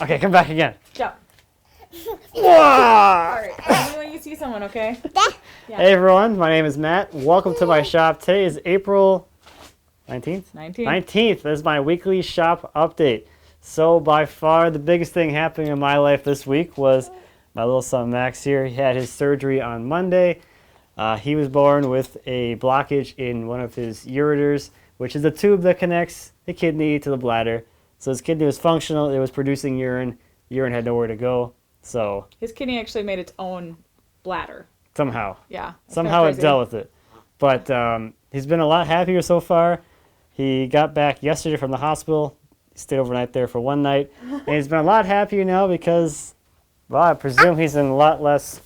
Okay, come back again. Jump. Alright, let me when you see someone, okay? Yeah. Hey everyone, my name is Matt. Welcome to my shop. Today is April 19th? 19th. This is my weekly shop update. So by far the biggest thing happening in my life this week was my little son Max here. He had his surgery on Monday. He was born with a blockage in one of his ureters, which is the tube that connects the kidney to the bladder. So his kidney was functional. It was producing urine. Urine had nowhere to go. So his kidney actually made its own bladder. Somehow. Yeah. Somehow it dealt with it. But he's been a lot happier so far. He got back yesterday from the hospital. He stayed overnight there for one night. And he's been a lot happier now because, well, I presume he's in a lot less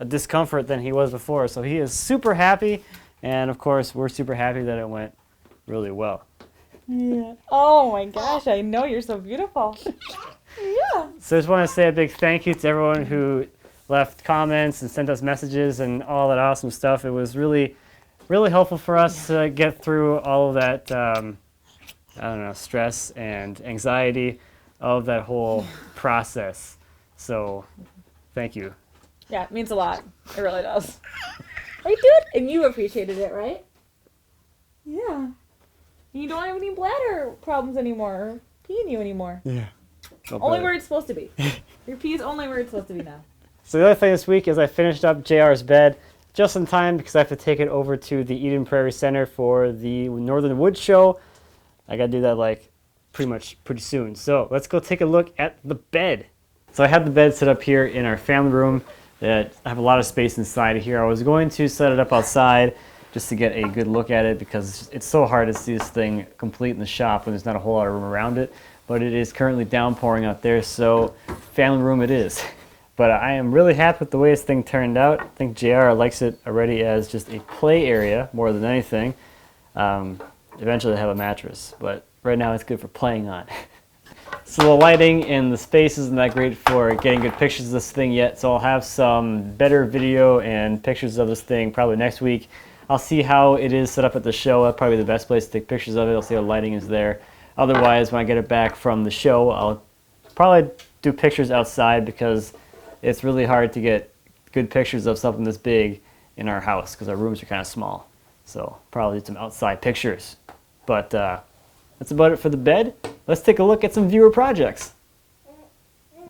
discomfort than he was before. So he is super happy. And, of course, we're super happy that it went really well. Yeah. Oh, my gosh. I know. You're so beautiful. Yeah. So I just want to say a big thank you to everyone who left comments and sent us messages and all that awesome stuff. It was really, really helpful for us to get through all of that, I don't know, stress and anxiety of that whole process. So thank you. Yeah, it means a lot. It really does. Right, dude? And you appreciated it, right? Yeah. You don't have any bladder problems anymore, or pee in you anymore. Yeah. Only where it's supposed to be. Your pee is only where it's supposed to be now. So the other thing this week is I finished up JR's bed just in time because I have to take it over to the Eden Prairie Center for the Northern Wood Show. I got to do that like pretty soon. So let's go take a look at the bed. So I have the bed set up here in our family room. That I have a lot of space inside of here. I was going to set it up outside just to get a good look at it because it's so hard to see this thing complete in the shop when there's not a whole lot of room around it. But it is currently downpouring out there, so family room it is. But I am really happy with the way this thing turned out. I think JR likes it already as just a play area more than anything. Eventually I'll have a mattress, but right now it's good for playing on. So the lighting and the space isn't that great for getting good pictures of this thing yet, so I'll have some better video and pictures of this thing probably next week. I'll see how it is set up at the show. That's probably the best place to take pictures of it. I'll see how the lighting is there. Otherwise, when I get it back from the show, I'll probably do pictures outside because it's really hard to get good pictures of something this big in our house because our rooms are kind of small. So probably do some outside pictures. But that's about it for the bed. Let's take a look at some viewer projects.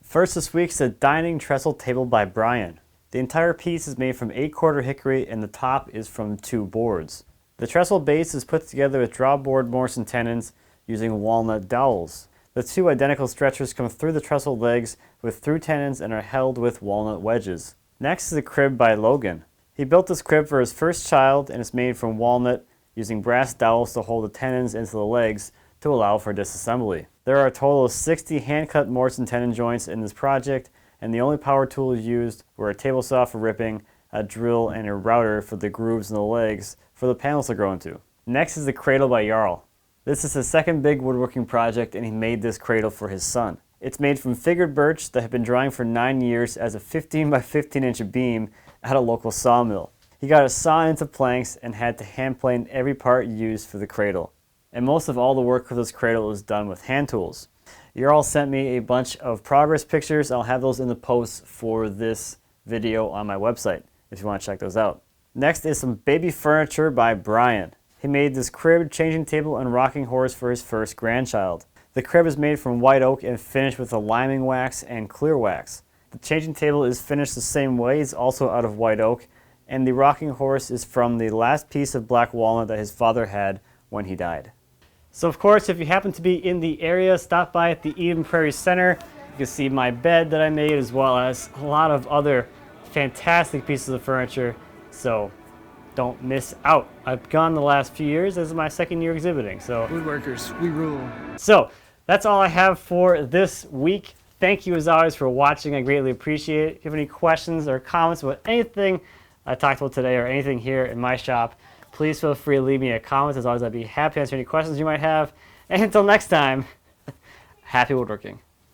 First this week's the Dining Trestle Table by Bryan. The entire piece is made from 8-quarter hickory and the top is from 2 boards. The trestle base is put together with drawboard Morrison tenons using walnut dowels. The 2 identical stretchers come through the trestle legs with through tenons and are held with walnut wedges. Next is the crib by Logan. He built this crib for his first child and is made from walnut using brass dowels to hold the tenons into the legs to allow for disassembly. There are a total of 60 hand-cut Morrison tenon joints in this project, and the only power tools used were a table saw for ripping, a drill, and a router for the grooves in the legs for the panels to grow into. Next is the Cradle by Jarl. This is his second big woodworking project, and he made this cradle for his son. It's made from figured birch that had been drying for 9 years as a 15 by 15 inch beam at a local sawmill. He got it sawn into planks and had to hand plane every part used for the cradle. And most of all the work for this cradle was done with hand tools. Jarl sent me a bunch of progress pictures. I'll have those in the posts for this video on my website if you want to check those out. Next is some baby furniture by Bryan. He made this crib, changing table, and rocking horse for his first grandchild. The crib is made from white oak and finished with a liming wax and clear wax. The changing table is finished the same way, it's also out of white oak, and the rocking horse is from the last piece of black walnut that his father had when he died. So of course, if you happen to be in the area, stop by at the Eden Prairie Center. You can see my bed that I made as well as a lot of other fantastic pieces of furniture. So don't miss out. I've gone the last few years. This is my second year exhibiting. So Woodworkers, we rule. So that's all I have for this week. Thank you as always for watching. I greatly appreciate it. If you have any questions or comments about anything I talked about today or anything here in my shop, please feel free to leave me a comment. As always, I'd be happy to answer any questions you might have. And until next time, happy woodworking.